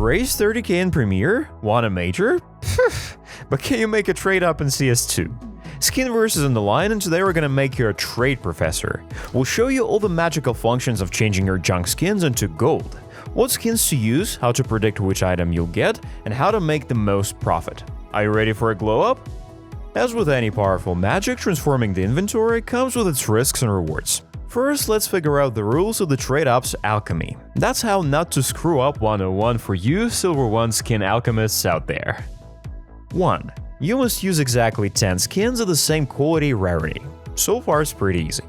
Raise 30k in Premiere? Want a major? But can you make a trade up in CS2? Skinverse is on the line, and today we're gonna make you a trade professor. We'll show you all the magical functions of changing your junk skins into gold, what skins to use, how to predict which item you'll get, and how to make the most profit. Are you ready for a glow up? As with any powerful magic, transforming the inventory comes with its risks and rewards. First, let's figure out the rules of the TRADEUPS alchemy. That's how not to screw up 101 for you Silver 1 skin alchemists out there. 1. You must use exactly 10 skins of the same quality rarity. So far it's pretty easy.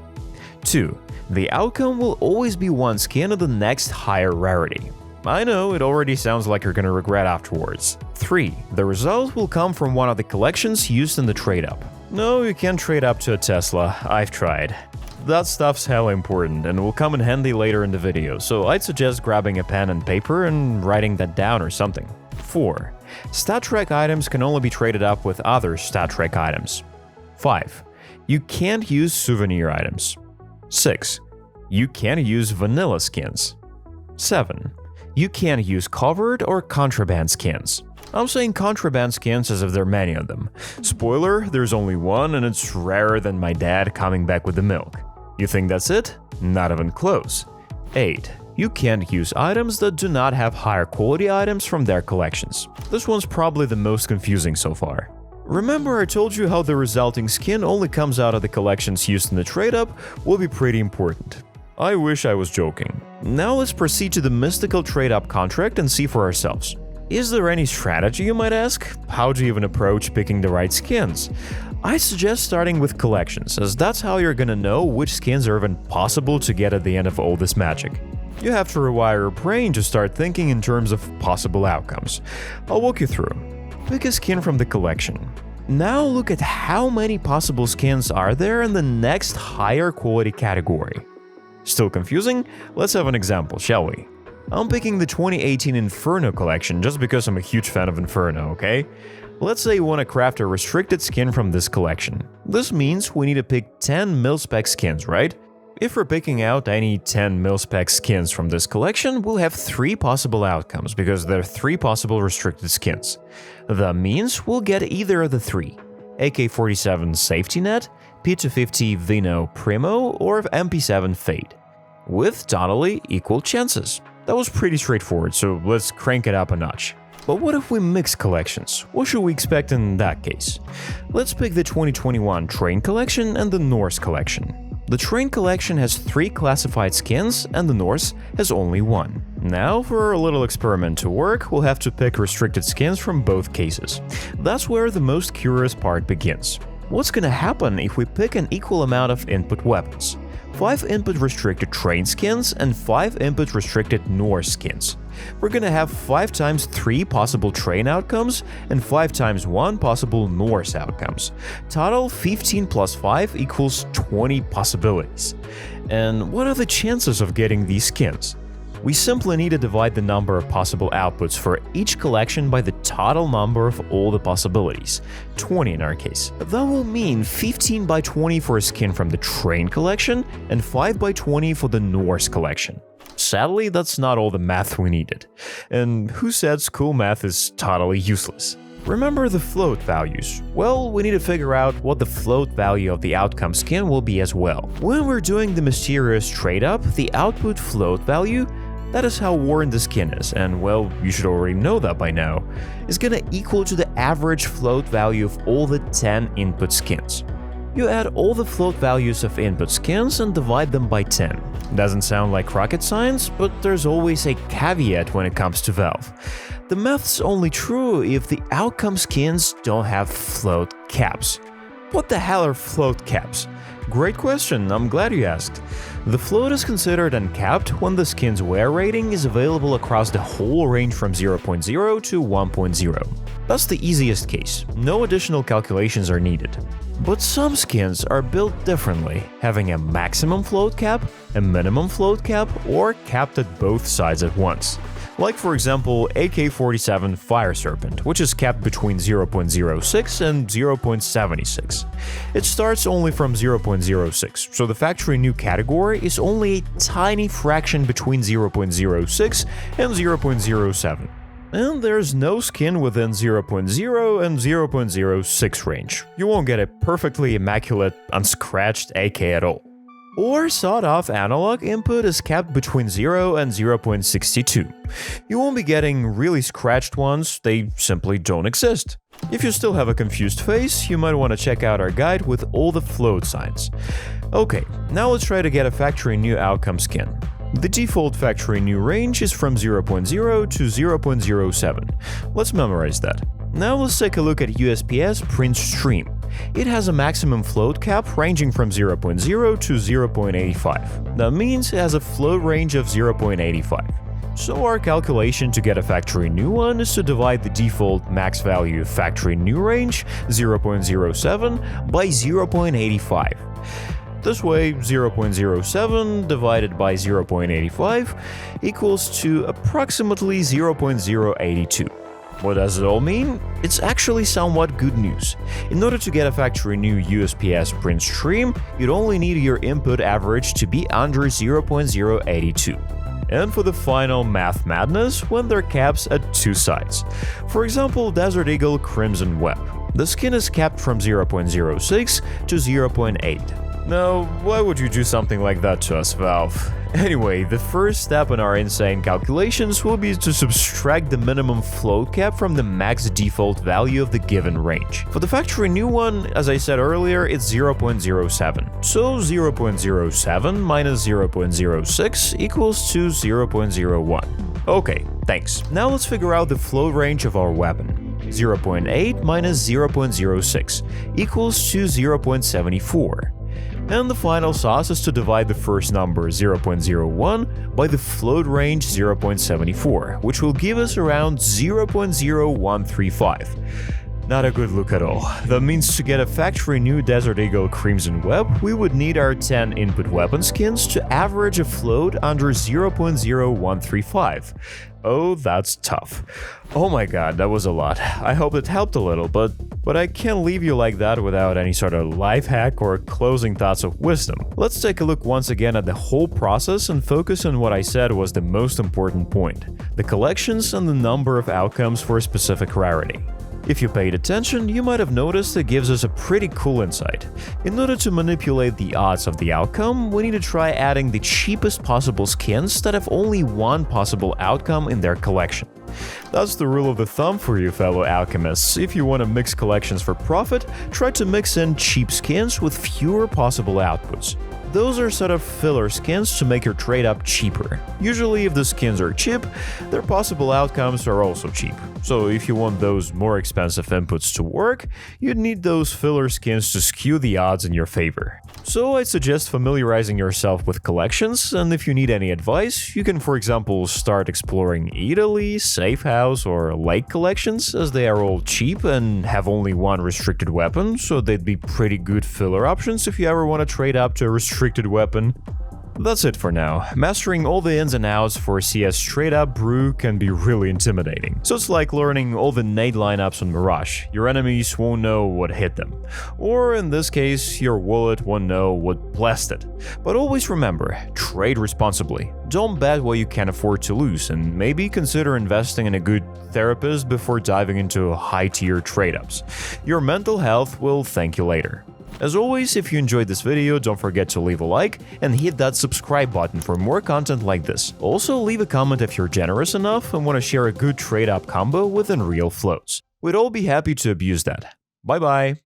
2. The outcome will always be one skin of the next higher rarity. I know, it already sounds like you're gonna regret afterwards. 3. The result will come from one of the collections used in the trade-up. No, you can't trade up to a Tesla, I've tried. That stuff's hella important and will come in handy later in the video, so I'd suggest grabbing a pen and paper and writing that down or something. 4. Stat track items can only be traded up with other stat track items. 5. You can't use souvenir items. 6. You can't use vanilla skins. 7. You can't use covered or contraband skins. I'm saying contraband skins as if there are many of them. Spoiler, there's only one and it's rarer than my dad coming back with the milk. You think that's it? Not even close. 8. You can't use items that do not have higher quality items from their collections. This one's probably the most confusing so far. Remember I told you how the resulting skin only comes out of the collections used in the trade-up will be pretty important. I wish I was joking. Now let's proceed to the mystical trade-up contract and see for ourselves. Is there any strategy, you might ask? How do you even approach picking the right skins? I suggest starting with collections, as that's how you're gonna know which skins are even possible to get at the end of all this magic. You have to rewire your brain to start thinking in terms of possible outcomes. I'll walk you through. Pick a skin from the collection. Now look at how many possible skins are there in the next higher quality category. Still confusing? Let's have an example, shall we? I'm picking the 2018 Inferno collection just because I'm a huge fan of Inferno, okay? Let's say you want to craft a restricted skin from this collection. This means we need to pick 10 mil-spec skins, right? If we're picking out any 10 mil-spec skins from this collection, we'll have 3 possible outcomes because there are 3 possible restricted skins. That means we'll get either of the 3. AK-47 Safety Net, P250 Vino Primo, or MP7 Fade. With totally equal chances. That was pretty straightforward, so let's crank it up a notch. But what if we mix collections? What should we expect in that case? Let's pick the 2021 Train collection and the Norse collection. The Train collection has 3 classified skins and the Norse has only 1. Now, for a little experiment to work, we'll have to pick restricted skins from both cases. That's where the most curious part begins. What's gonna happen if we pick an equal amount of input weapons? 5 input restricted Train skins and 5 input restricted Norse skins. We're gonna have 5 times 3 possible Train outcomes and 5 times 1 possible Norse outcomes. Total 15 plus 5 equals 20 possibilities. And what are the chances of getting these skins? We simply need to divide the number of possible outputs for each collection by the total number of all the possibilities, 20 in our case. That will mean 15 by 20 for a skin from the Train collection and 5 by 20 for the Norse collection. Sadly, that's not all the math we needed. And who said school math is totally useless? Remember the float values? Well, we need to figure out what the float value of the outcome skin will be as well. When we're doing the mysterious trade-up, the output float value, that is how worn the skin is, and well, you should already know that by now, is gonna equal to the average float value of all the 10 input skins. You add all the float values of input skins and divide them by 10. Doesn't sound like rocket science, but there's always a caveat when it comes to Valve. The math's only true if the outcome skins don't have float caps. What the hell are float caps? Great question, I'm glad you asked. The float is considered uncapped when the skin's wear rating is available across the whole range from 0.0 to 1.0. That's the easiest case, no additional calculations are needed. But some skins are built differently, having a maximum float cap, a minimum float cap, or capped at both sides at once. Like for example AK-47 Fire Serpent, which is capped between 0.06 and 0.76. It starts only from 0.06, so the factory new category is only a tiny fraction between 0.06 and 0.07. And there's no skin within 0.0 and 0.06 range. You won't get a perfectly immaculate, unscratched AK at all. Or sawed-off analog input is kept between 0 and 0.62. You won't be getting really scratched ones, they simply don't exist. If you still have a confused face, you might want to check out our guide with all the float signs. Okay, now let's try to get a factory new outcome skin. The default factory new range is from 0.0 to 0.07. Let's memorize that. Now let's take a look at USPS print stream. It has a maximum float cap ranging from 0.0 to 0.85. That means it has a float range of 0.85. So our calculation to get a factory new one is to divide the default max value factory new range 0.07 by 0.85. This way, 0.07 divided by 0.85 equals to approximately 0.082. What does it all mean? It's actually somewhat good news. In order to get a factory new USPS print stream, you'd only need your input average to be under 0.082. And for the final math madness, when there are caps at two sides. For example, Desert Eagle Crimson Web. The skin is capped from 0.06 to 0.8. Now, why would you do something like that to us, Valve? Anyway, the first step in our insane calculations will be to subtract the minimum float cap from the max default value of the given range. For the factory new one, as I said earlier, it's 0.07. So 0.07 minus 0.06 equals to 0.01. Okay, thanks. Now let's figure out the float range of our weapon. 0.8 minus 0.06 equals to 0.74. And the final sauce is to divide the first number 0.01 by the float range 0.74, which will give us around 0.0135. Not a good look at all. That means to get a factory new Desert Eagle Crimson Web, we would need our 10 input weapon skins to average a float under 0.0135. Oh, that's tough. Oh my god, that was a lot. I hope it helped a little, but I can't leave you like that without any sort of life hack or closing thoughts of wisdom. Let's take a look once again at the whole process and focus on what I said was the most important point: the collections and the number of outcomes for a specific rarity. If you paid attention, you might have noticed it gives us a pretty cool insight. In order to manipulate the odds of the outcome, we need to try adding the cheapest possible skins that have only one possible outcome in their collection. That's the rule of the thumb for you fellow alchemists. If you want to mix collections for profit, try to mix in cheap skins with fewer possible outputs. Those are sort of filler skins to make your trade up cheaper. Usually if the skins are cheap, their possible outcomes are also cheap. So if you want those more expensive inputs to work, you'd need those filler skins to skew the odds in your favor. So I'd suggest familiarizing yourself with collections, and if you need any advice, you can for example start exploring Italy, Safe House or Lake collections, as they are all cheap and have only one restricted weapon, so they'd be pretty good filler options if you ever want to trade up to a restricted weapon. That's it for now. Mastering all the ins and outs for CS straight up brew can be really intimidating. So it's like learning all the nade lineups on Mirage. Your enemies won't know what hit them. Or in this case, your wallet won't know what blessed it. But always remember, trade responsibly. Don't bet what you can afford to lose, and maybe consider investing in a good therapist before diving into high-tier trade-ups. Your mental health will thank you later. As always, if you enjoyed this video, don't forget to leave a like and hit that subscribe button for more content like this. Also, leave a comment if you're generous enough and want to share a good trade-up combo with Unreal floats. We'd all be happy to abuse that. Bye bye!